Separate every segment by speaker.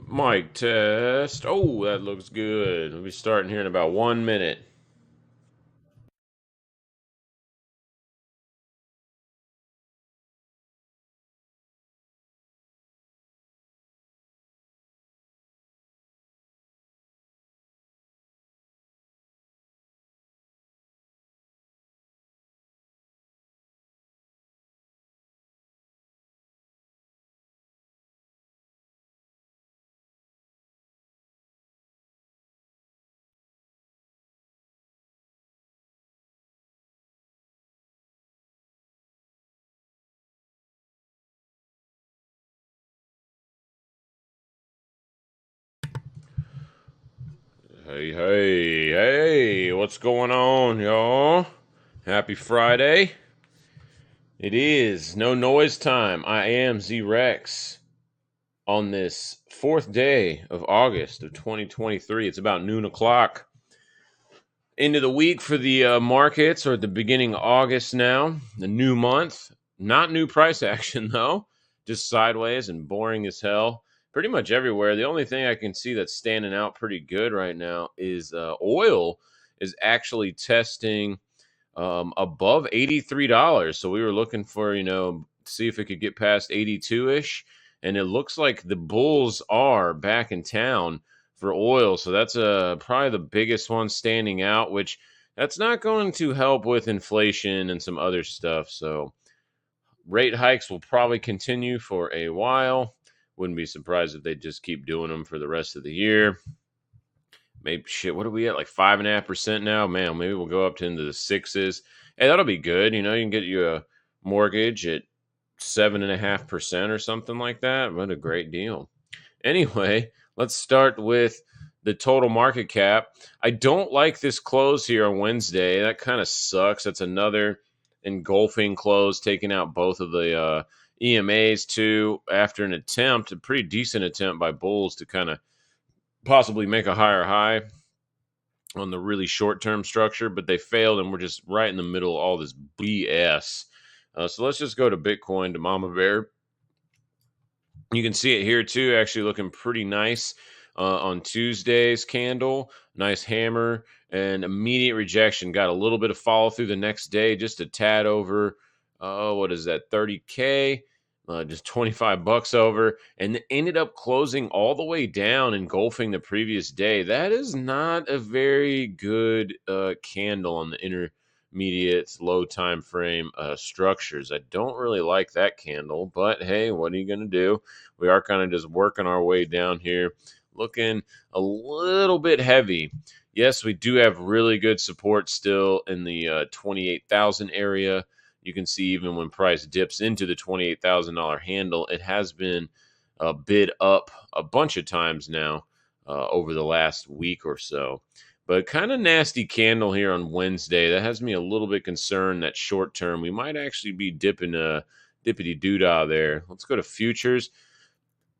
Speaker 1: Mic test. Oh, that looks good. We'll be starting here in about 1 minute. Hey, what's going on, y'all? Happy Friday. It is no noise time. I am Z Rex on this fourth day of August of 2023. It's about noon o'clock. Into the week for the markets, or at the beginning of August now, the new month. Not new price action, though. Just sideways and boring as hell. Pretty much everywhere. The only thing I can see that's standing out pretty good right now is oil is actually testing above $83. So we were looking for, see if it could get past 82 ish. And it looks like the bulls are back in town for oil. So that's probably the biggest one standing out, which that's not going to help with inflation and some other stuff. So rate hikes will probably continue for a while. Wouldn't be surprised if they just keep doing them for the rest of the year. Maybe shit, what are we at? Like 5.5% now? Man, maybe we'll go up to into the sixes. Hey, that'll be good. You can get you a mortgage at 7.5% or something like that. What a great deal. Anyway, let's start with the total market cap. I don't like this close here on Wednesday. That kind of sucks. That's another engulfing close, taking out both of the EMAs too, after an attempt, a pretty decent attempt by bulls to kind of possibly make a higher high on the really short term structure, but they failed and we're just right in the middle of all this BS. So let's just go to Bitcoin, to Mama Bear. You can see it here too, actually looking pretty nice on Tuesday's candle. Nice hammer and immediate rejection. Got a little bit of follow through the next day, just a tad over, what is that, 30K? Just 25 bucks over, and ended up closing all the way down, engulfing the previous day. That is not a very good candle on the intermediate low time frame structures. I don't really like that candle, but hey, what are you going to do? We are kind of just working our way down here, looking a little bit heavy. Yes, we do have really good support still in the 28,000 area. You can see even when price dips into the $28,000 handle, it has been bid up a bunch of times now over the last week or so. But kind of nasty candle here on Wednesday. That has me a little bit concerned that short term we might actually be dipping a dippity doodah there. Let's go to futures.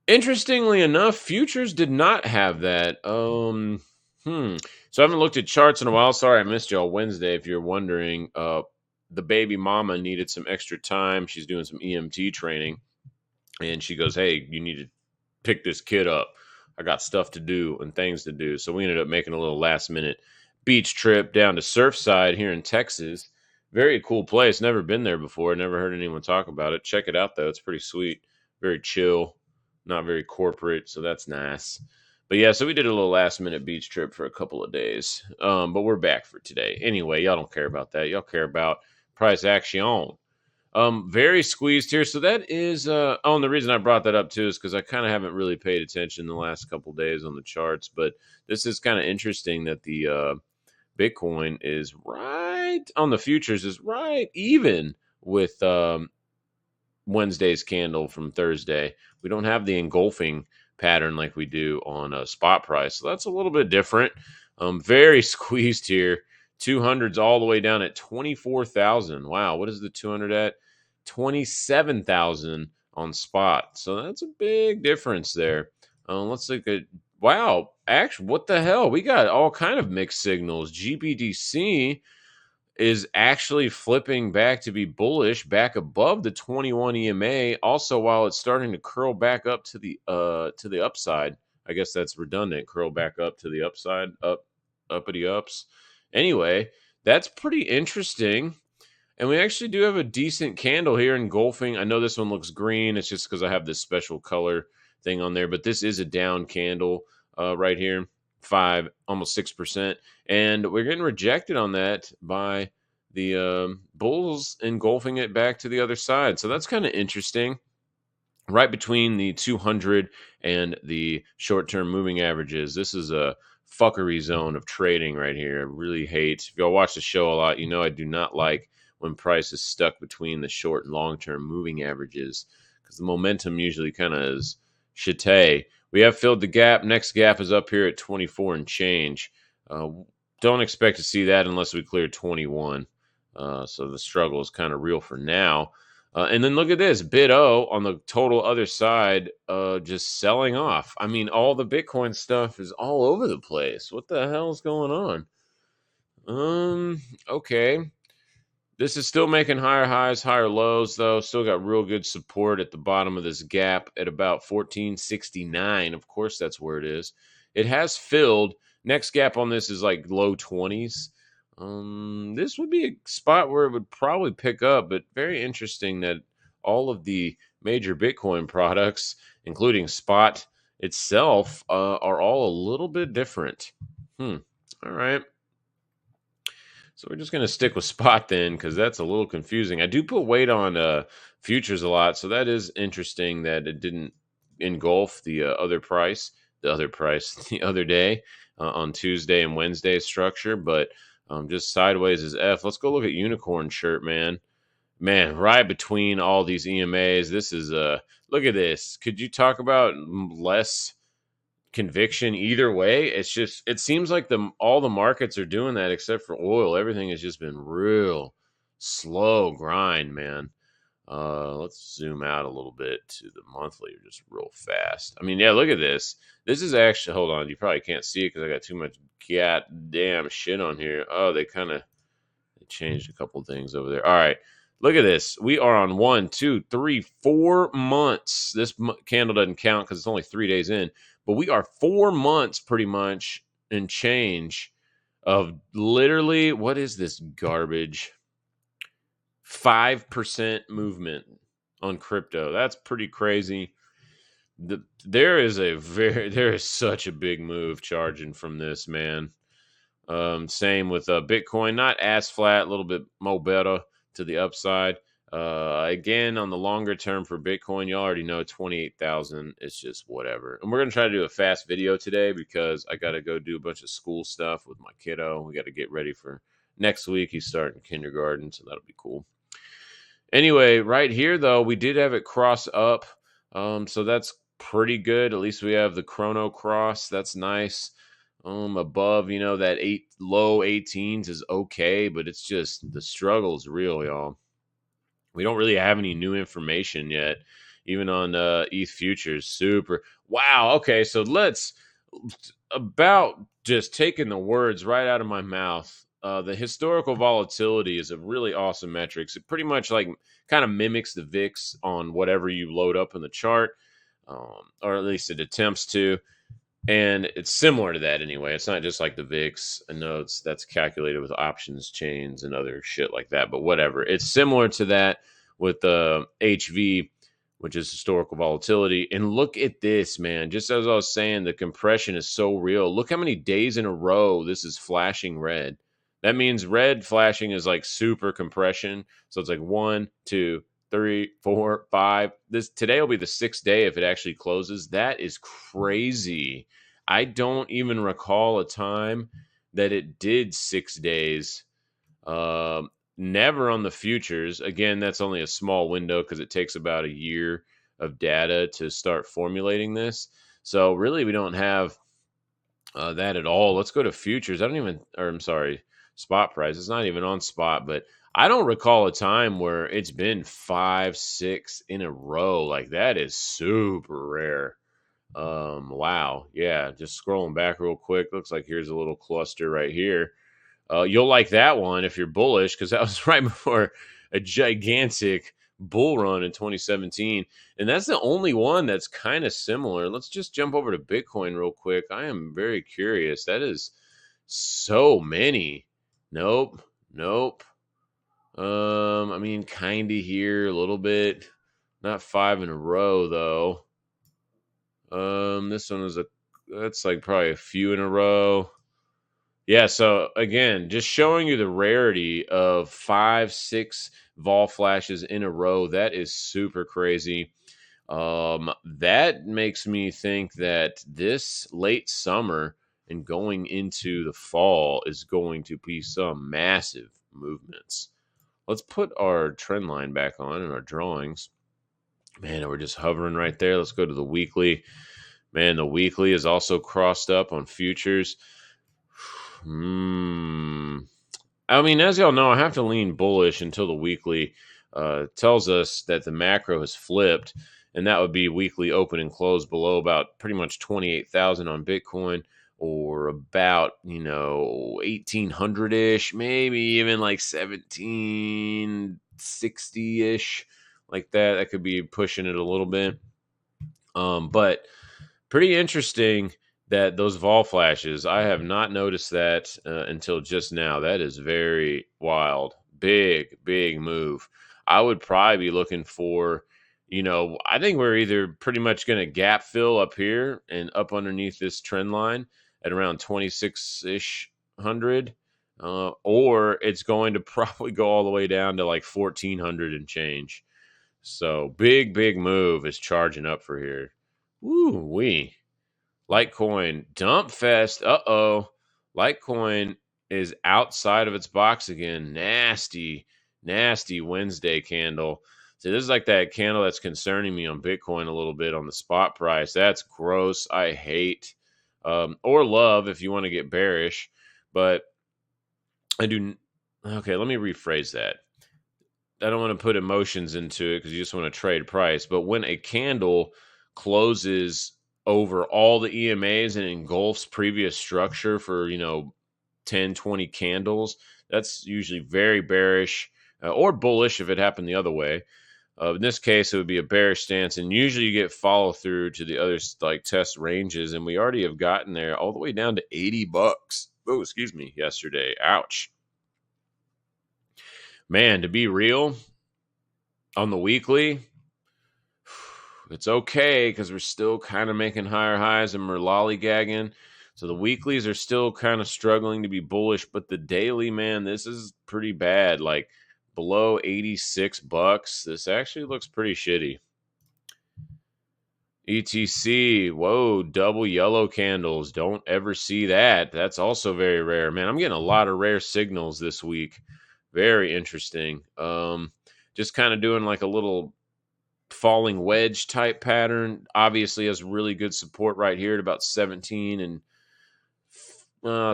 Speaker 1: Interestingly enough, futures did not have that. So I haven't looked at charts in a while. Sorry, I missed y'all Wednesday. If you're wondering, the baby mama needed some extra time. She's doing some EMT training, and she goes, "Hey, you need to pick this kid up. I got stuff to do and things to do." So we ended up making a little last minute beach trip down to Surfside here in Texas. Very cool place. Never been there before. Never heard anyone talk about it. Check it out though. It's pretty sweet. Very chill. Not very corporate. So that's nice. But yeah, so we did a little last minute beach trip for a couple of days. But we're back for today. Anyway, y'all don't care about that. Y'all care about price action. Very squeezed here. So that is and the reason I brought that up too is because I kind of haven't really paid attention the last couple days on the charts. But this is kind of interesting that the Bitcoin is right on the futures, is right even with Wednesday's candle from Thursday. We don't have the engulfing pattern like we do on a spot price. So that's a little bit different. Very squeezed here. 200's all the way down at 24,000. Wow, what is the 200 at? 27,000 on spot. So that's a big difference there. Let's look at, wow, actually, what the hell? We got all kind of mixed signals. GBDC is actually flipping back to be bullish, back above the 21 EMA. Also, while it's starting to curl back up to the upside. I guess that's redundant. Curl back up to the upside, uppity ups. Anyway, that's pretty interesting. And we actually do have a decent candle here engulfing. I know this one looks green. It's just because I have this special color thing on there. But this is a down candle right here, 5, almost 6%. And we're getting rejected on that by the bulls engulfing it back to the other side. So that's kind of interesting. Right between the 200 and the short-term moving averages. This is a fuckery zone of trading right here. I really hate. If y'all watch the show a lot, you know I do not like when price is stuck between the short and long-term moving averages because the momentum usually kind of is shitty. We have filled the gap. Next gap is up here at 24 and change. Don't expect to see that unless we clear 21. So the struggle is kind of real for now. And then look at this, bid O on the total other side, just selling off. I mean, all the Bitcoin stuff is all over the place. What the hell is going on? Okay. This is still making higher highs, higher lows, though. Still got real good support at the bottom of this gap at about 1469. Of course, that's where it is. It has filled. Next gap on this is like low 20s. This would be a spot where it would probably pick up, but very interesting that all of the major Bitcoin products, including spot itself, are all a little bit different. All right. So we're just going to stick with spot then, because that's a little confusing. I do put weight on futures a lot, so that is interesting that it didn't engulf the other day on Tuesday and Wednesday structure, but just sideways as F. Let's go look at Unicorn Shirt, man. Man, right between all these EMAs, this is look at this. Could you talk about less conviction either way? It's just, it seems like all the markets are doing that except for oil. Everything has just been real slow grind, man. Let's zoom out a little bit to the monthly, just real fast. I mean, yeah, look at this. This is actually, hold on, you probably can't see it because I got too much goddamn shit on here. Oh, they changed a couple things over there. All right, look at this. We are on 1, 2, 3, 4 months. This candle doesn't count because it's only 3 days in, but we are 4 months pretty much and change of literally, what is this garbage? 5% movement on crypto. That's pretty crazy. There is such a big move charging from this, man. Same with Bitcoin, not as flat, a little bit more better to the upside. Again, on the longer term for Bitcoin, you already know 28,000. It's just whatever. And we're going to try to do a fast video today because I got to go do a bunch of school stuff with my kiddo. We got to get ready for next week. He's starting kindergarten, so that'll be cool. Anyway, right here, though, we did have it cross up. So that's pretty good. At least we have the chrono cross. That's nice. Above, that low 18s is okay, but it's just the struggle is real, y'all. We don't really have any new information yet, even on ETH futures. Super. Wow. Okay, so let's about just taking the words right out of my mouth. The historical volatility is a really awesome metrics. It pretty much kind of mimics the VIX on whatever you load up in the chart, or at least it attempts to. And it's similar to that anyway. It's not just like the VIX. I know that's calculated with options chains and other shit like that, but whatever. It's similar to that with the HV, which is historical volatility. And look at this, man. Just as I was saying, the compression is so real. Look how many days in a row this is flashing red. That means red flashing is like super compression. So it's like 1, 2, 3, 4, 5. Today will be the 6th day if it actually closes. That is crazy. I don't even recall a time that it did 6 days. Never on the futures. Again, that's only a small window because it takes about a year of data to start formulating this. So really, we don't have that at all. Let's go to futures. Spot price. It's not even on spot, but I don't recall a time where it's been 5, 6 in a row. Like that is super rare. Wow. Yeah. Just scrolling back real quick. Looks like here's a little cluster right here. You'll like that one if you're bullish because that was right before a gigantic bull run in 2017. And that's the only one that's kind of similar. Let's just jump over to Bitcoin real quick. I am very curious. That is so many. Nope. Nope. I mean, kind of here a little bit. Not 5 in a row though. This one is that's like probably a few in a row. Yeah, so again, just showing you the rarity of 5, 6 vol flashes in a row. That is super crazy. That makes me think that this late summer and going into the fall is going to be some massive movements. Let's put our trend line back on in our drawings. Man, we're just hovering right there. Let's go to the weekly. Man, the weekly is also crossed up on futures. I mean, as y'all know, I have to lean bullish until the weekly tells us that the macro has flipped, and that would be weekly open and close below about pretty much 28,000 on Bitcoin, or about 1,800 ish, maybe even like 1,760 ish, like that. That could be pushing it a little bit, but pretty interesting that those vol flashes, I have not noticed that until just now. That is very wild. Big move. I would probably be looking for, I think we're either pretty much going to gap fill up here and up underneath this trend line at around 26-ish hundred, or it's going to probably go all the way down to like 1,400 and change. So big move is charging up for here. Woo wee. Litecoin dump fest. Litecoin is outside of its box again. Nasty Wednesday candle. So this is like that candle that's concerning me on Bitcoin a little bit on the spot price. That's gross. I hate, or love if you want to get bearish, but I do. Okay, let me rephrase that. I don't want to put emotions into it because you just want to trade price. But when a candle closes over all the EMAs and engulfs previous structure for 10, 20 candles, that's usually very bearish, or bullish if it happened the other way. In this case, it would be a bearish stance, and usually you get follow through to the other like test ranges, and we already have gotten there all the way down to $80. Oh, excuse me, yesterday. Ouch. Man, to be real, on the weekly, it's okay because we're still kind of making higher highs and we're lollygagging. So the weeklies are still kind of struggling to be bullish, but the daily, man, this is pretty bad. Like below $86. This actually looks pretty shitty. ETC, whoa, double yellow candles. Don't ever see that. That's also very rare. Man, I'm getting a lot of rare signals this week. Very interesting. Just kind of doing like a little falling wedge type pattern. Obviously has really good support right here at about 17 and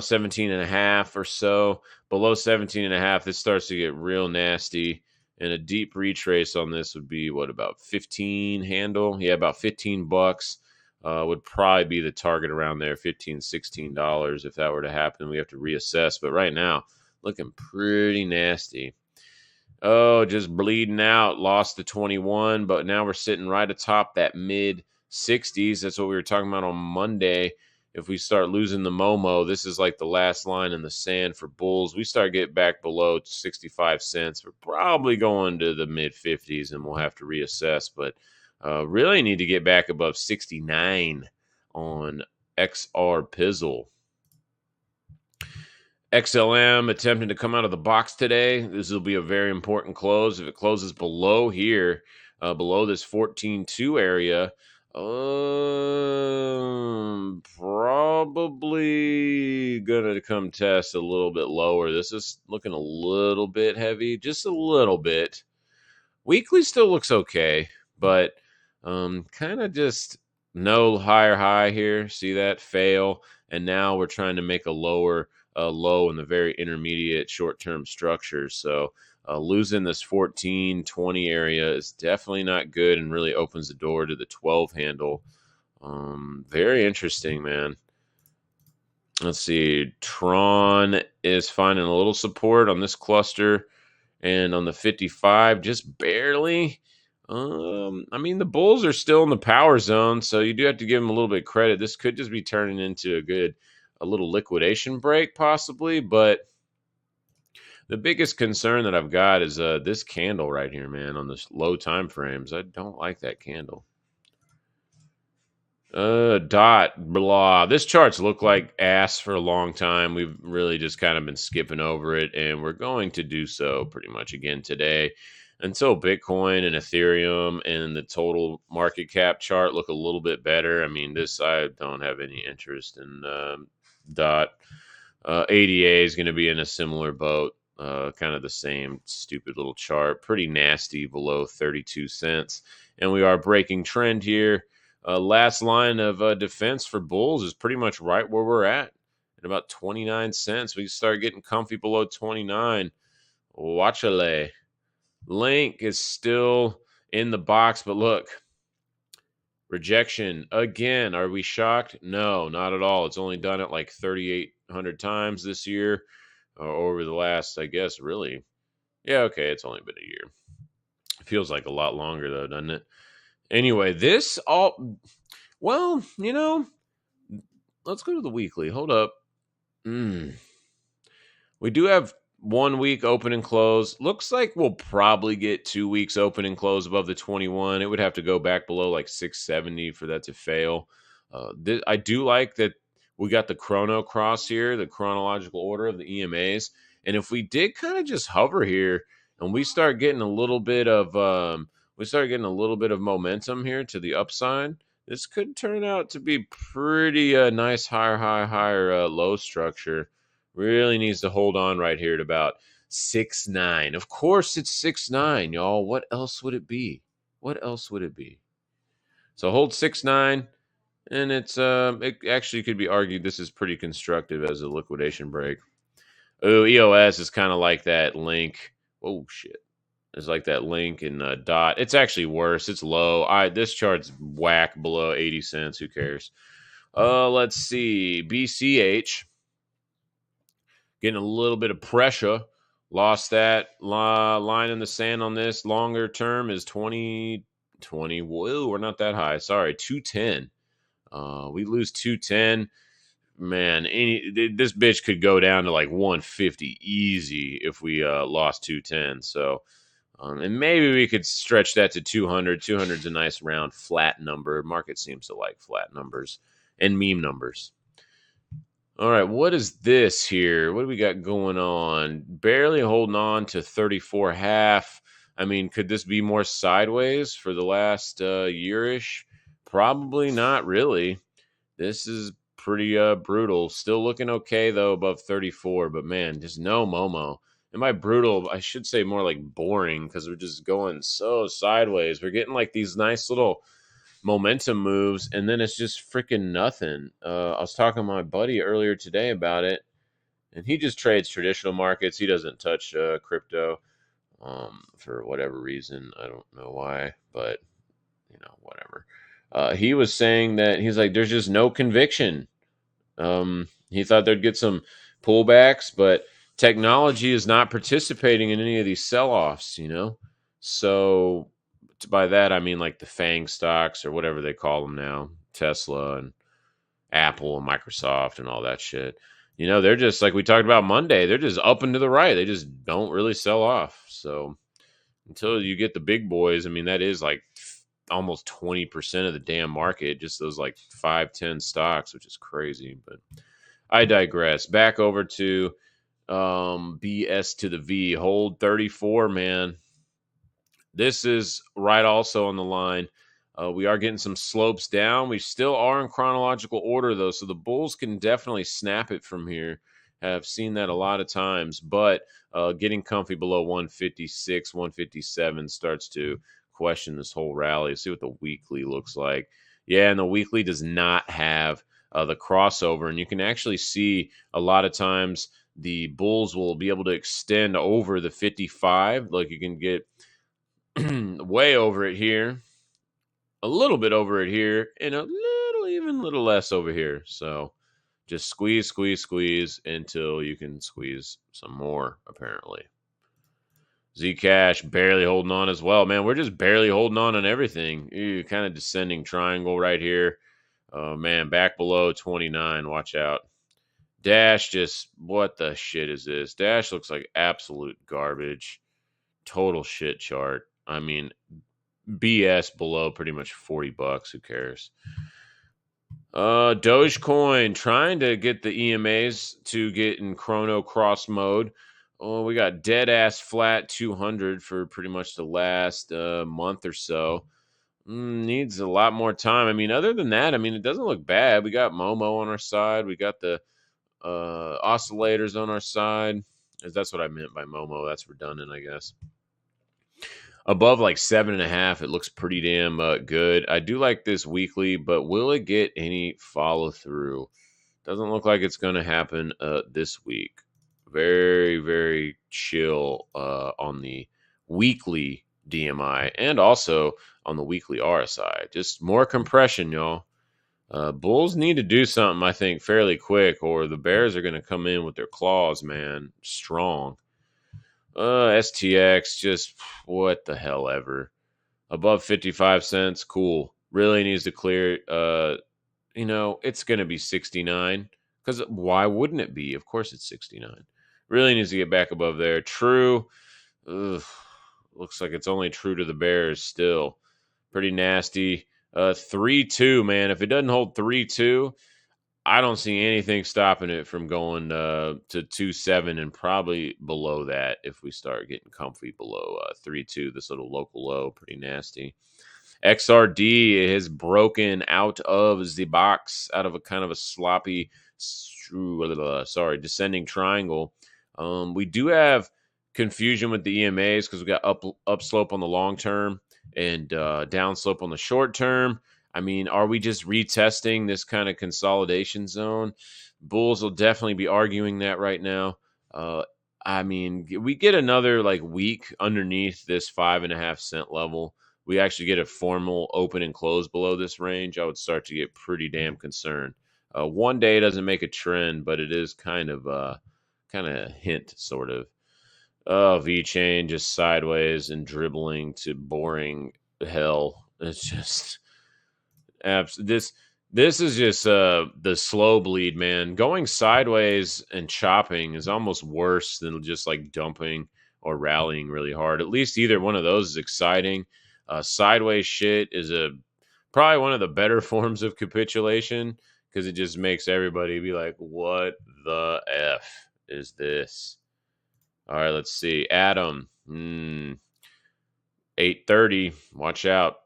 Speaker 1: 17 and a half or so. Below 17 and a half, this starts to get real nasty. And a deep retrace on this would be what, about 15 handle? Yeah, about $15 would probably be the target around there, $15, $16 if that were to happen. We have to reassess. But right now, looking pretty nasty. Oh, just bleeding out. Lost to 21, but now we're sitting right atop that mid 60s. That's what we were talking about on Monday. If we start losing the Momo, this is like the last line in the sand for bulls. We start getting back below 65 cents. We're probably going to the mid 50s, and we'll have to reassess. But really need to get back above 69 on XR Pizzle. XLM attempting to come out of the box today. This will be a very important close. If it closes below here, below this 14.2 area, probably gonna come test a little bit lower. This is looking a little bit heavy, just a little bit. Weekly still looks okay, but kind of just no higher high here. See that? Fail. And now we're trying to make a lower low in the very intermediate short-term structures. So losing this 14-20 area is definitely not good and really opens the door to the 12 handle. Very interesting, man. Let's see. Tron is finding a little support on this cluster And on the 55, just barely. I mean, the Bulls are still in the power zone, so you do have to give them a little bit of credit. This could just be turning into a little liquidation break, possibly. But the biggest concern that I've got is this candle right here, man, on the low time frames. I don't like that candle. Dot blah. This chart's looked like ass for a long time. We've really just kind of been skipping over it, and we're going to do so pretty much again today until Bitcoin and Ethereum and the total market cap chart look a little bit better. I mean, this I don't have any interest in. Dot. ADA is going to be in a similar boat. Kind of the same stupid little chart. Pretty nasty below 32 cents. And we are breaking trend here. Last line of defense for bulls is pretty much right where we're at about 29 cents. We start getting comfy below 29. Watchale. Link is still in the box, but look. Rejection again. Are we shocked? No, not at all. It's only done it like 3,800 times this year, over the last, I guess, really. Yeah, okay, it's only been a year. It feels like a lot longer though, doesn't it? Anyway, this all, well, let's go to the weekly. Hold up. We do have 1 week open and close. Looks like we'll probably get 2 weeks open and close above the 21. It would have to go back below like 670 for that to fail. I do like that we got the chrono cross here, the chronological order of the EMAs. And if we did kind of just hover here and we start getting a little bit of momentum here to the upside, this could turn out to be pretty nice higher low structure. Really needs to hold on right here at about 6.9. Of course, it's 6.9, y'all. What else would it be? What else would it be? So hold 6.9, and it actually could be argued this is pretty constructive as a liquidation break. Oh, EOS is kind of like that link. Oh shit, it's like that link and dot. It's actually worse. It's low. This chart's whack below 80 cents. Who cares? Let's see. BCH. Getting a little bit of pressure. Lost that line in the sand on this. Longer term is 20. Whoa, we're not that high. Sorry, 210. We lose 210. Man, this bitch could go down to like 150 easy if we lost 210. So, and maybe we could stretch that to 200. 200 is a nice round flat number. Market seems to like flat numbers and meme numbers. All right, what is this here? What do we got going on? Barely holding on to 34.5. I mean, could this be more sideways for the last year-ish? Probably not really. This is pretty brutal. Still looking okay, though, above 34. But, man, just no Momo. And by brutal, I should say more like boring because we're just going so sideways. We're getting like these nice little momentum moves, and then it's just freaking nothing. I was talking to my buddy earlier today about it, and he just trades traditional markets. He doesn't touch crypto for whatever reason. I don't know why, but whatever. He was saying that he's like, there's just no conviction. He thought they'd get some pullbacks, but technology is not participating in any of these sell-offs, So by that, I mean like the FANG stocks or whatever they call them now, Tesla and Apple and Microsoft and all that shit. They're just like we talked about Monday. They're just up and to the right. They just don't really sell off. So until you get the big boys, I mean, that is like almost 20% of the damn market, just those like 5-10 stocks, which is crazy. But I digress. Back over to BS to the V. Hold 34, man. This is right also on the line. We are getting some slopes down. We still are in chronological order, though, so the bulls can definitely snap it from here. Have seen that a lot of times, but getting comfy below 156, 157 starts to question this whole rally. See what the weekly looks like. Yeah, and the weekly does not have the crossover, and you can actually see a lot of times the bulls will be able to extend over the 55. Like you can get way over it here, a little bit over it here, and a little less over here. So just squeeze until you can squeeze some more, apparently. Zcash barely holding on as well. Man, we're just barely holding on everything. Ew, kind of descending triangle right here. Oh, man, back below 29. Watch out. Dash just, what the shit is this? Dash looks like absolute garbage. Total shit chart. I mean, BS below pretty much 40 bucks. Who cares? Dogecoin trying to get the EMAs to get in chrono cross mode. Oh, we got dead ass flat 200 for pretty much the last month or so. Needs a lot more time. I mean, other than that, I mean, it doesn't look bad. We got Momo on our side. We got the oscillators on our side. That's what I meant by Momo. That's redundant, I guess. Above like 7.5, it looks pretty damn good. I do like this weekly, but will it get any follow through? Doesn't look like it's going to happen this week. Very, very chill on the weekly DMI and also on the weekly RSI. Just more compression, y'all. Bulls need to do something, I think, fairly quick, or the Bears are going to come in with their claws, man, strong. STX, just what the hell ever. Above 55 cents, cool. Really needs to clear. It's going to be 69. Because why wouldn't it be? Of course it's 69. Really needs to get back above there. True. Ugh, looks like it's only true to the Bears still. Pretty nasty. 3-2, man. If it doesn't hold 3-2, I don't see anything stopping it from going to 2-7 and probably below that if we start getting comfy below 3-2. This little local low, pretty nasty. XRD has broken out of the box, out of a kind of a sloppy, descending triangle. We do have confusion with the EMAs because we got upslope on the long term and downslope on the short term. I mean, are we just retesting this kind of consolidation zone? Bulls will definitely be arguing that right now. I mean, we get another like week underneath this 5.5 cent level. We actually get a formal open and close below this range. I would start to get pretty damn concerned. One day doesn't make a trend, but it is kind of a hint, sort of. V chain just sideways and dribbling to boring hell. It's just this is just the slow bleed, man. Going sideways and chopping is almost worse than just like dumping or rallying really hard. At least either one of those is exciting. Sideways shit is probably one of the better forms of capitulation because it just makes everybody be like, "What the f is this?" All right, let's see. Adam, 8:30. Watch out.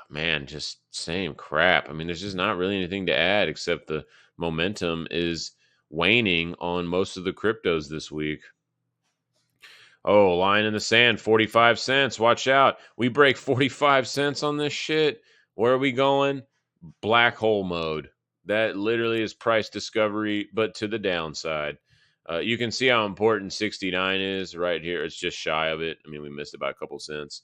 Speaker 1: Man, just same crap. I mean, there's just not really anything to add except the momentum is waning on most of the cryptos this week. Oh, line in the sand, 45 cents. Watch out. We break 45 cents on this shit. Where are we going? Black hole mode. That literally is price discovery, but to the downside. You can see how important 69 is right here. It's just shy of it. I mean, we missed about a couple cents.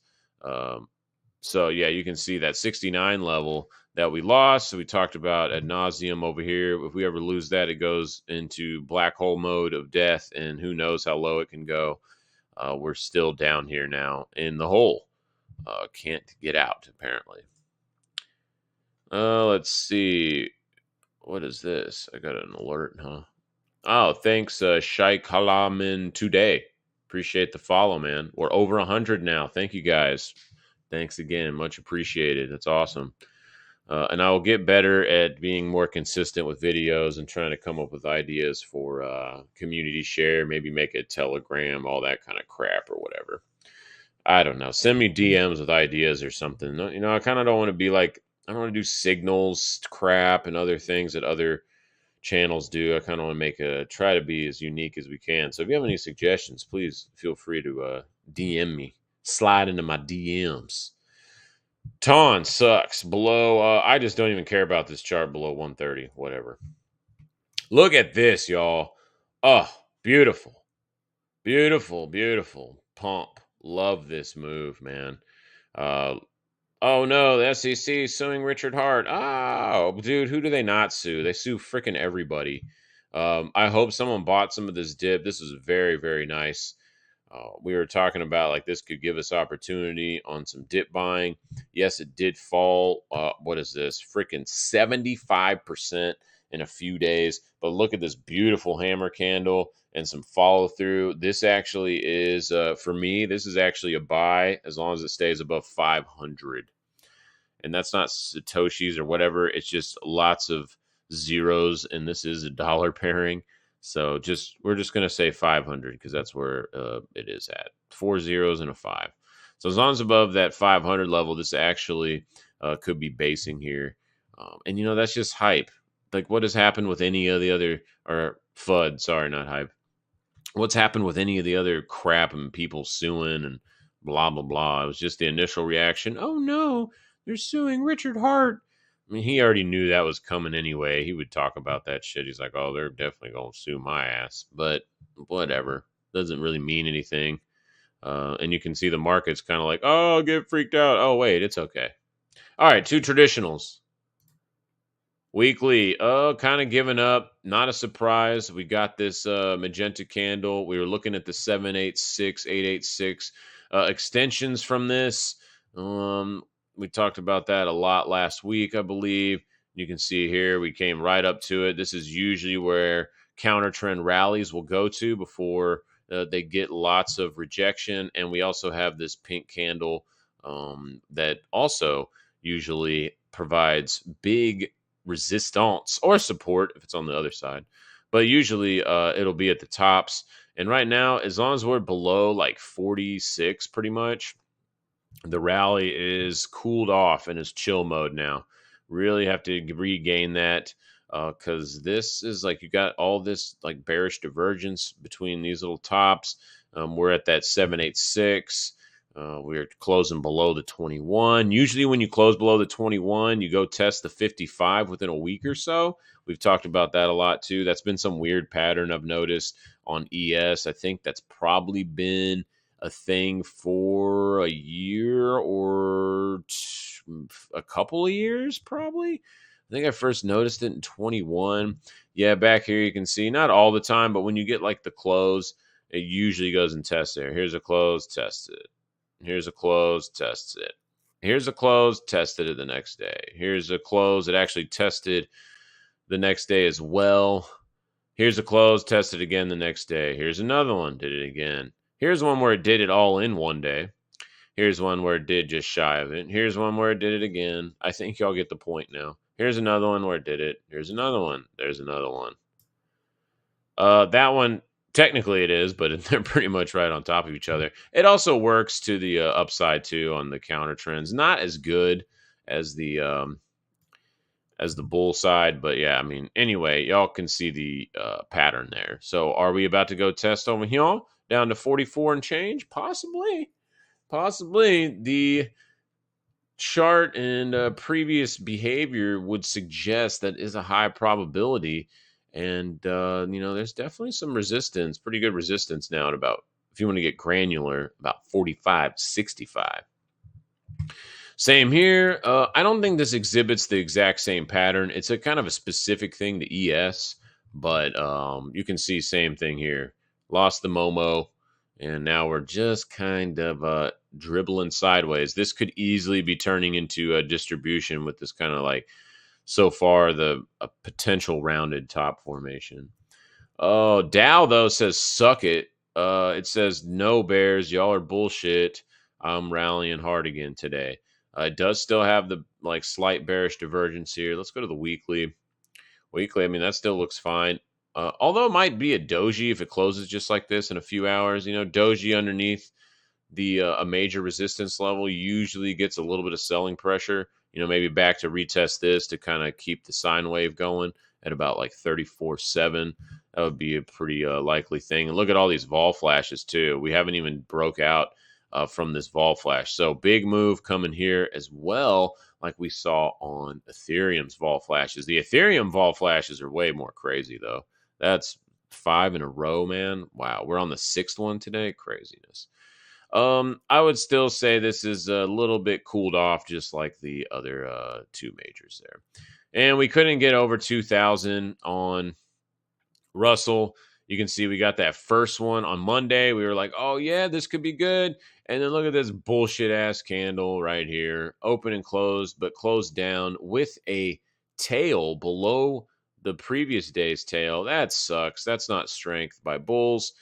Speaker 1: So, yeah, you can see that 69 level that we lost. So we talked about ad nauseum over here. If we ever lose that, it goes into black hole mode of death, and who knows how low it can go. We're still down here now in the hole. Can't get out, apparently. Let's see. What is this? I got an alert, huh? Oh, thanks, Shai Kalaman today. Appreciate the follow, man. We're over 100 now. Thank you, guys. Thanks again. Much appreciated. That's awesome. And I will get better at being more consistent with videos and trying to come up with ideas for community share, maybe make a Telegram, all that kind of crap or whatever. I don't know. Send me DMs with ideas or something. I kind of don't want to be like, I don't want to do signals crap and other things that other channels do. I kind of want to try to be as unique as we can. So if you have any suggestions, please feel free to DM me. Slide into my DMs. Ton sucks. Below, I just don't even care about this chart below 130. Whatever. Look at this, y'all. Oh, beautiful. Beautiful, beautiful. Pump. Love this move, man. Oh, no, the SEC is suing Richard Hart. Oh, dude, who do they not sue? They sue freaking everybody. I hope someone bought some of this dip. This is very, very nice. We were talking about like this could give us opportunity on some dip buying. Yes, it did fall. What is this? Freaking 75% in a few days. But look at this beautiful hammer candle and some follow through. This actually is, for me, this is actually a buy as long as it stays above 500. And that's not Satoshis or whatever. It's just lots of zeros. And this is a dollar pairing. So we're just gonna say 500 because that's where it is at. 4 zeros and a 5. So as long as above that 500 level, this actually could be basing here. And that's just hype. Like what has happened with any of the other or FUD? Sorry, not hype. What's happened with any of the other crap and people suing and blah blah blah? It was just the initial reaction. Oh no, they're suing Richard Hart. I mean, he already knew that was coming anyway. He would talk about that shit. He's like, "Oh, they're definitely gonna sue my ass," but whatever. Doesn't really mean anything. And you can see the market's kind of like, "Oh, get freaked out." Oh, wait, it's okay. All right, two traditionals. Weekly, kind of giving up. Not a surprise. We got this magenta candle. We were looking at the 786, 886 extensions from this. We talked about that a lot last week, I believe. You can see here we came right up to it. This is usually where counter trend rallies will go to before they get lots of rejection. And we also have this pink candle that also usually provides big resistance or support if it's on the other side, but usually it'll be at the tops. And right now, as long as we're below like 46 pretty much, the rally is cooled off and is chill mode now. Really have to regain that because this is like you got all this like bearish divergence between these little tops. We're at that 786. We're closing below the 21. Usually, when you close below the 21, you go test the 55 within a week or so. We've talked about that a lot too. That's been some weird pattern I've noticed on ES. I think that's probably been a thing for a year or a couple of years, probably. I think I first noticed it in 21. Yeah, back here you can see, not all the time, but when you get like the close, it usually goes and tests there. Here's a close, test it. Here's a close, tests it. Here's a close, tested it the next day. Here's a close, it actually tested the next day as well. Here's a close, tested again the next day. Here's another one, did it again. Here's one where it did it all in one day. Here's one where it did just shy of it. Here's one where it did it again. I think y'all get the point now. Here's another one where it did it. Here's another one. There's another one. That one, technically it is, but they're pretty much right on top of each other. It also works to the upside too on the counter trends. Not as good as the bull side, but yeah, I mean, anyway, y'all can see the pattern there. So are we about to go test over here down to 44 and change? Possibly. The chart and previous behavior would suggest that is a high probability. And, there's definitely some resistance, pretty good resistance now at about, if you want to get granular, about 45.65. Same here. I don't think this exhibits the exact same pattern. It's a kind of a specific thing to ES, but you can see same thing here. Lost the Momo, and now we're just kind of dribbling sideways. This could easily be turning into a distribution with this kind of like, so far, a potential rounded top formation. Oh, Dow, though, says suck it. It says, no, Bears, y'all are bullshit. I'm rallying hard again today. It does still have the like slight bearish divergence here. Let's go to the weekly. Weekly, I mean, that still looks fine. Although it might be a doji if it closes just like this in a few hours. Doji underneath the a major resistance level usually gets a little bit of selling pressure. Maybe back to retest this to kind of keep the sine wave going at about like 34.7. That would be a pretty likely thing. And look at all these vol flashes too. We haven't even broke out from this vol flash. So big move coming here as well, like we saw on Ethereum's vol flashes. The Ethereum vol flashes are way more crazy though. That's 5 in a row, man. Wow, we're on the 6th one today. Craziness. I would still say this is a little bit cooled off, just like the other two majors there. And we couldn't get over 2,000 on Russell. You can see we got that first one on Monday. We were like, oh, yeah, this could be good. And then look at this bullshit ass candle right here. Open and closed, but closed down with a tail below the previous day's tail. That sucks. That's not strength by bulls.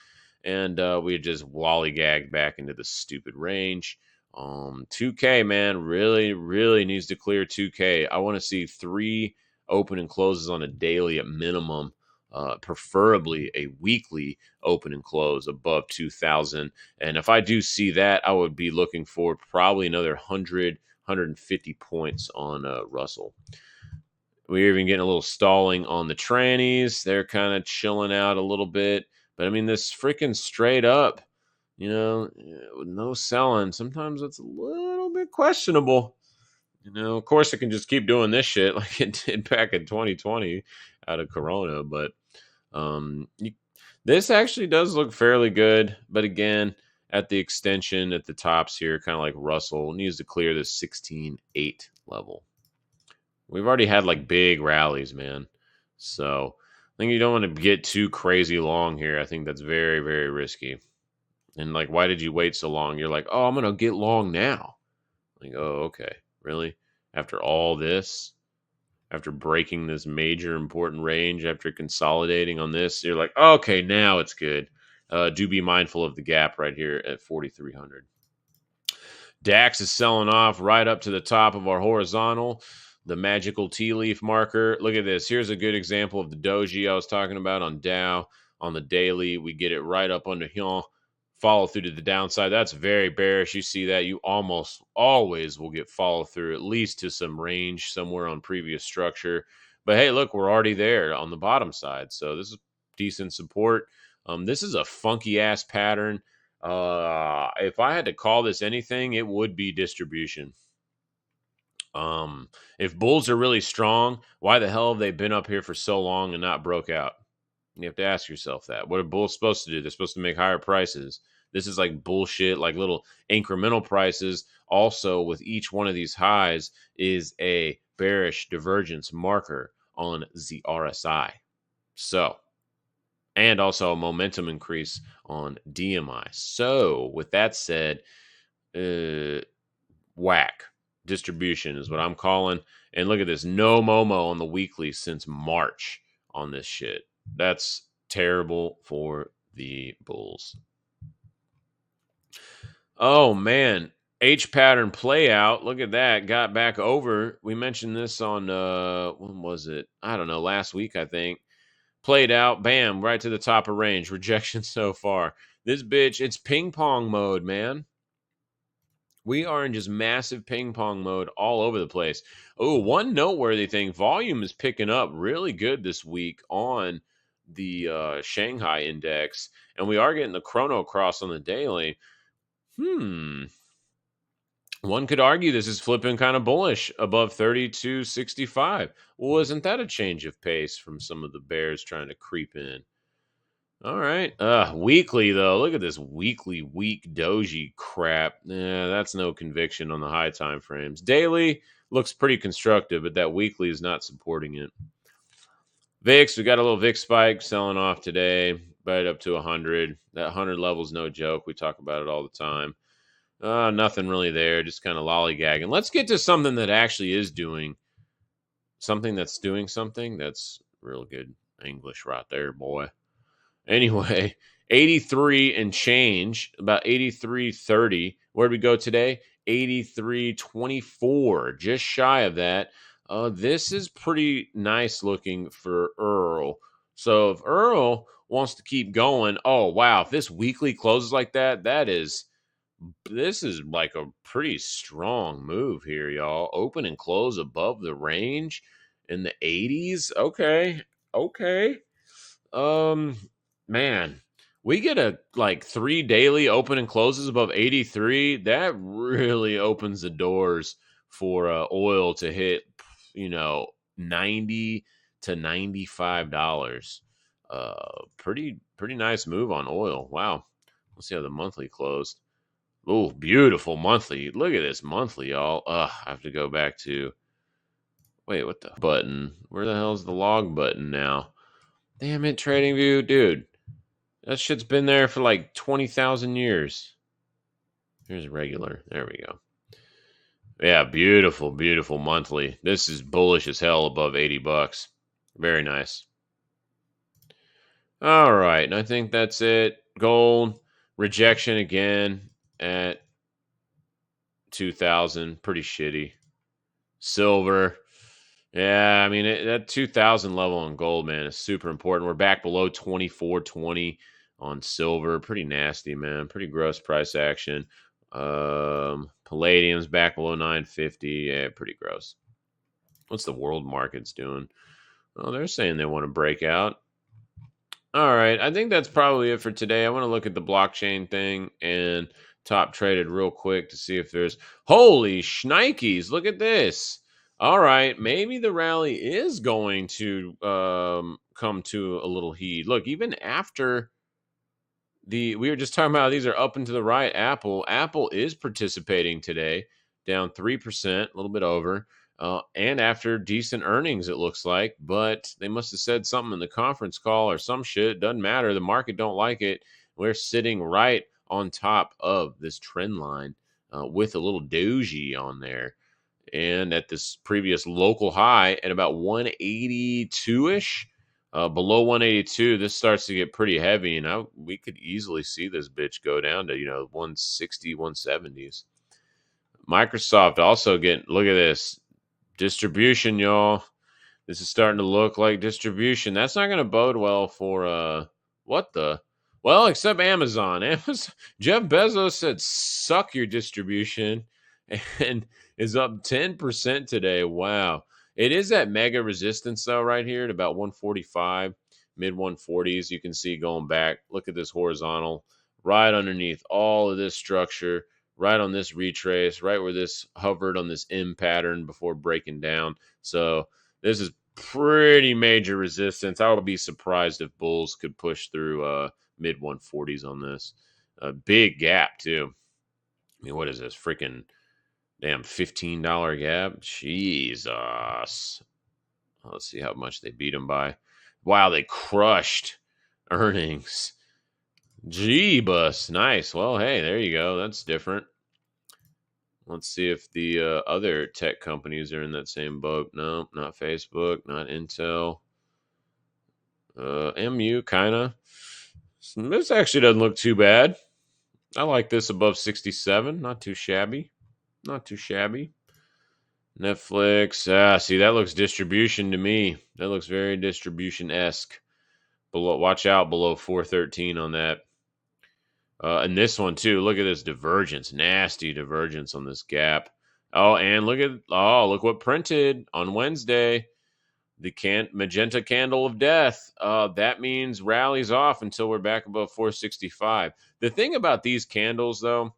Speaker 1: And we just lollygagged back into the stupid range. 2K, man, really needs to clear 2K. I want to see 3 open and closes on a daily at minimum. Preferably a weekly open and close above 2,000. And if I do see that, I would be looking for probably another 150 points on Russell. We're even getting a little stalling on the trannies. They're kind of chilling out a little bit. But I mean, this freaking straight up, with no selling, sometimes it's a little bit questionable. Of course, it can just keep doing this shit like it did back in 2020 out of Corona. But this actually does look fairly good. But again, at the extension at the tops here, kind of like Russell, needs to clear this 16.8 level. We've already had like big rallies, man. So I think you don't want to get too crazy long here. I think that's very risky. And like, why did you wait so long? You're like, oh, I'm going to get long now. Like, oh, okay. Really? After all this? After breaking this major important range, after consolidating on this, you're like, okay, now it's good. Do be mindful of the gap right here at 4,300. DAX is selling off right up to the top of our horizontal. The magical tea leaf marker. Look at this. Here's a good example of the doji I was talking about on Dow. On the daily, we get it right up under here. Follow through to the downside. That's very bearish. You see that. You almost always will get follow through, at least to some range somewhere on previous structure. But hey, look, we're already there on the bottom side. So this is decent support. This is a funky ass pattern. If I had to call this anything, it would be distribution. If bulls are really strong, why the hell have they been up here for so long and not broke out? You have to ask yourself that. What are bulls supposed to do? They're supposed to make higher prices. This is like bullshit, like little incremental prices. Also, with each one of these highs is a bearish divergence marker on the RSI. So, and also a momentum increase on DMI. So, with that said, whack. Distribution is what I'm calling. And look at this. No Momo on the weekly since March on this shit. That's terrible for the bulls. Oh, man. H pattern play out. Look at that. Got back over. We mentioned this on, when was it? I don't know. Last week, I think. Played out. Bam. Right to the top of range. Rejection so far. This bitch, it's ping pong mode, man. We are in just massive ping pong mode all over the place. Oh, one noteworthy thing. Volume is picking up really good this week on the Shanghai index. And we are getting the chrono cross on the daily. One could argue this is flipping kind of bullish above 32.65. Well, isn't that a change of pace from some of the bears trying to creep in? All right. Weekly, though. Look at this weekly weak doji crap. That's no conviction on the high time frames. Daily looks pretty constructive, but that weekly is not supporting it. VIX, we got a little VIX spike selling off today, right up to 100. That 100 level is no joke. We talk about it all the time. Nothing really there, just kind of lollygagging. Let's get to something that actually is doing something that's doing something. That's real good English right there, boy. Anyway, 83 and change, about 83.30. Where'd we go today? 83.24, just shy of that. This is pretty nice looking for Earl. So if Earl wants to keep going, oh, wow, if this weekly closes like that, this is like a pretty strong move here, y'all. Open and close above the range in the 80s. Okay. Man, we get a like 3 daily open and closes above 83. That really opens the doors for oil to hit, $90 to $95. Pretty nice move on oil. Wow. Let's see how the monthly closed. Oh, beautiful monthly. Look at this monthly, y'all. I have to go back to. Wait, what the button? Where the hell's the log button now? Damn it, TradingView, dude. That shit's been there for like 20,000 years. Here's regular. There we go. Yeah, beautiful, beautiful monthly. This is bullish as hell above 80 bucks. Very nice. All right, and I think that's it. Gold rejection again at 2,000. Pretty shitty. Silver. Yeah, I mean, that 2,000 level on gold, man, is super important. We're back below 24.20 on silver. Pretty nasty, man. Pretty gross price action. Palladium's back below 950. Yeah, pretty gross. What's the world markets doing? Oh, they're saying they want to break out. All right, I think that's probably it for today. I want to look at the blockchain thing and top traded real quick to see if there's holy shnikes. Look at this. All right, maybe the rally is going to come to a little heat. Look, even after we were just talking about these are up and to the right. Apple is participating today, down 3%, a little bit over. And after decent earnings, it looks like, but they must have said something in the conference call or some shit. Doesn't matter. The market don't like it. We're sitting right on top of this trend line with a little doji on there. And at this previous local high at about 182-ish, below 182, this starts to get pretty heavy. And we could easily see this bitch go down to, 160, 170s. Microsoft also look at this. Distribution, y'all. This is starting to look like distribution. That's not going to bode well for what the? Well, except Amazon. Jeff Bezos said, "Suck your distribution," and is up 10% today. Wow, it is at mega resistance though, right here at about 145, mid 140s. You can see going back. Look at this horizontal, right underneath all of this structure. Right on this retrace, right where this hovered on this M pattern before breaking down. So this is pretty major resistance. I would be surprised if bulls could push through mid 140s on this. A big gap too. I mean, what is this? Freaking damn $15 gap? Jesus. Let's see how much they beat them by. Wow, they crushed earnings. Jeebus. Nice. Well, hey, there you go. That's different. Let's see if the other tech companies are in that same boat. No, not Facebook, not Intel. MU, kind of. This actually doesn't look too bad. I like this above 67. Not too shabby. Not too shabby. Netflix. See, that looks distribution to me. That looks very distribution-esque. Watch out below 413 on that. And this one too. Look at this divergence, nasty divergence on this gap. Oh, and look what printed on Wednesday. The magenta candle of death. That means rallies off until we're back above 465. The thing about these candles, though,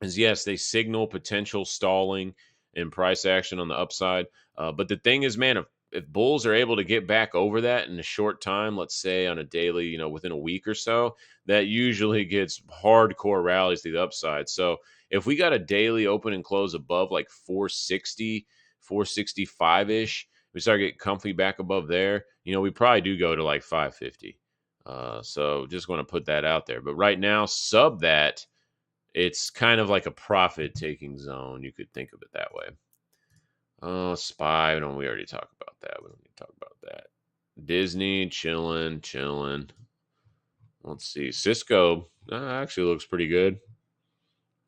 Speaker 1: is yes, they signal potential stalling and price action on the upside. But the thing is, man, if bulls are able to get back over that in a short time, let's say on a daily, within a week or so, that usually gets hardcore rallies to the upside. So if we got a daily open and close above like 460, 465-ish, we start getting comfy back above there, we probably do go to like 550. So just want to put that out there. But right now, sub that, it's kind of like a profit-taking zone. You could think of it that way. Oh, SPY. We already talked about that. We don't need to talk about that. Disney, chilling. Let's see. Cisco actually looks pretty good.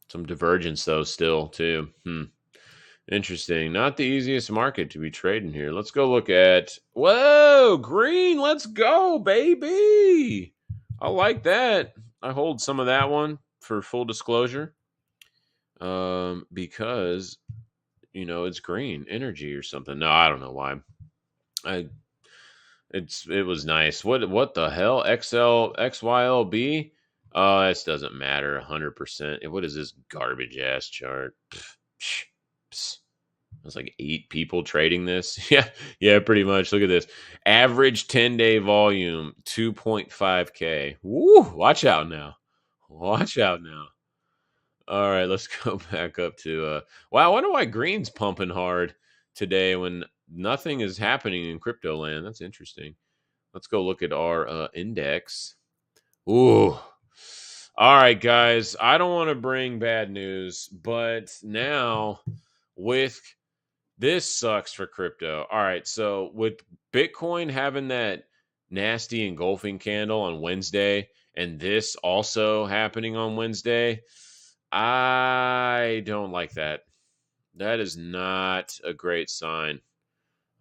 Speaker 1: Some divergence, though, still, too. Interesting. Not the easiest market to be trading here. Let's go look at... Whoa, green. Let's go, baby. I like that. I hold some of that one for full disclosure. Because... it's green energy or something. No, I don't know why. It was nice. What the hell? XYLB? Oh, this doesn't matter. 100%. What is this garbage ass chart? There's like 8 people trading this. Yeah, pretty much. Look at this. Average 10-day volume 2.5K. Woo! Watch out now. All right, let's go back up to wow, I wonder why green's pumping hard today when nothing is happening in crypto land. That's interesting. Let's go look at our index. Ooh. All right, guys. I don't want to bring bad news, but now with this sucks for crypto. All right, so with Bitcoin having that nasty engulfing candle on Wednesday and this also happening on Wednesday, I don't like that. That is not a great sign.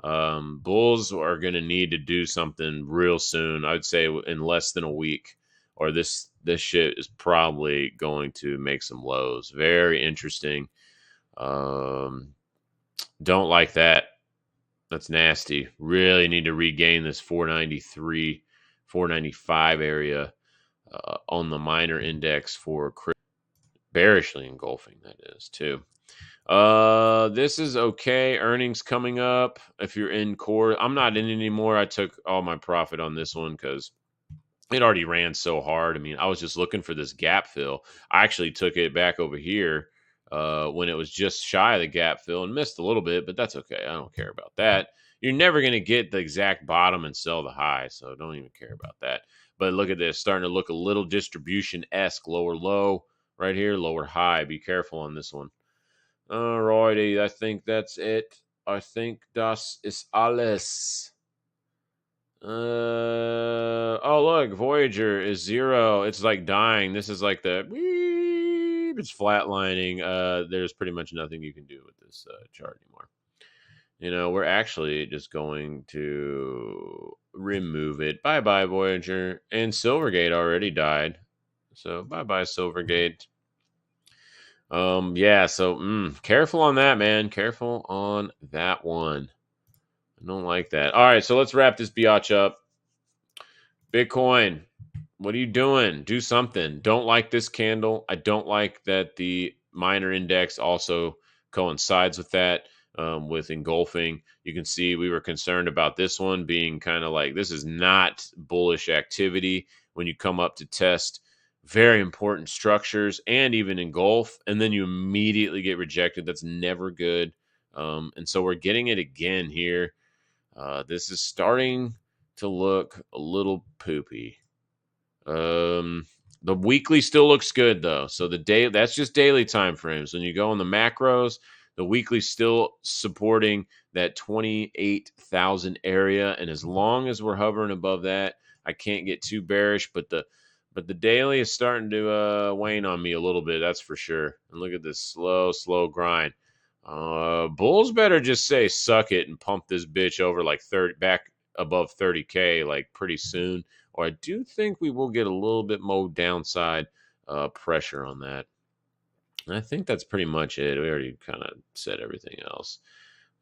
Speaker 1: Bulls are going to need to do something real soon. I'd say in less than a week, or this shit is probably going to make some lows. Very interesting. Um, don't like that. That's nasty. Really need to regain this 493, 495 area on the minor index for bearishly engulfing. That is too. This is okay. Earnings coming up. If you're in core, I'm not in anymore. I took all my profit on this one because it already ran so hard. I mean, I was just looking for this gap fill. I actually took it back over here when it was just shy of the gap fill and missed a little bit, but that's okay. I don't care about that. You're never going to get the exact bottom and sell the high, so don't even care about that. But look at this, starting to look a little distribution-esque, lower low right here, lower high. Be careful on this one. Alrighty, I think that's it. I think das ist alles. Oh look, Voyager is 0. It's like dying. This is like the beep, it's flatlining. There's pretty much nothing you can do with this chart anymore. You know, we're actually just going to remove it. Bye bye, Voyager. And Silvergate already died. So bye bye, Silvergate. Yeah, so careful on that, man. Careful on that one. I don't like that. All right, so let's wrap this biatch up. Bitcoin, what are you doing? Do something. Don't like this candle. I don't like that the minor index also coincides with that, with engulfing. You can see we were concerned about this one being kind of like this is not bullish activity when you come up to test very important structures and even engulf, and then you immediately get rejected. That's never good. And so we're getting it again here. This is starting to look a little poopy. The weekly still looks good though. So the day that's just daily time frames. When you go on the macros, the weekly still supporting that 28,000 area, and as long as we're hovering above that, I can't get too bearish. But the daily is starting to wane on me a little bit. That's for sure. And look at this slow grind. Bulls better just say suck it and pump this bitch over like 30 back above 30K like pretty soon, or I do think we will get a little bit more downside pressure on that. And I think that's pretty much it. We already kind of said everything else.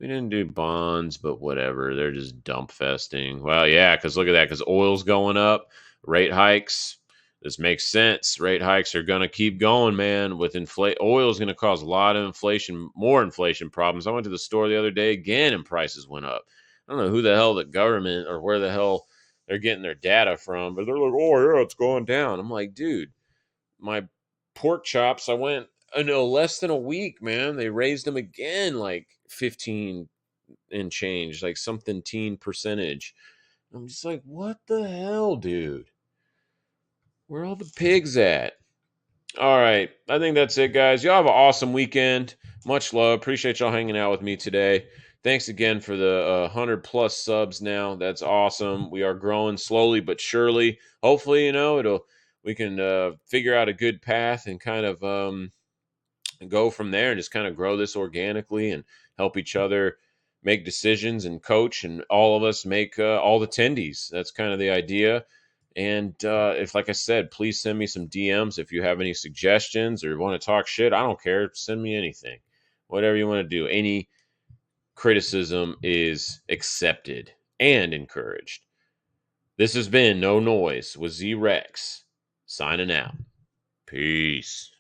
Speaker 1: We didn't do bonds, but whatever. They're just dump festing. Well, yeah, because look at that. Because oil's going up, rate hikes. This makes sense. Rate hikes are going to keep going, man. With oil is going to cause a lot of inflation, more inflation problems. I went to the store the other day again, and prices went up. I don't know who the hell the government or where the hell they're getting their data from, but they're like, oh, yeah, it's going down. I'm like, dude, my pork chops, I went, less than a week, man. They raised them again like 15 and change, like something teen percentage. I'm just like, what the hell, dude? Where are all the pigs at? All right. I think that's it, guys. Y'all have an awesome weekend. Much love. Appreciate y'all hanging out with me today. Thanks again for the 100 plus subs now. That's awesome. We are growing slowly but surely. Hopefully, we can figure out a good path and kind of go from there and just kind of grow this organically and help each other make decisions and coach, and all of us make all the tendies. That's kind of the idea. And if, like I said, please send me some DMs if you have any suggestions or want to talk shit. I don't care. Send me anything, whatever you want to do. Any criticism is accepted and encouraged. This has been No Noiz with Z Rex, signing out. Peace.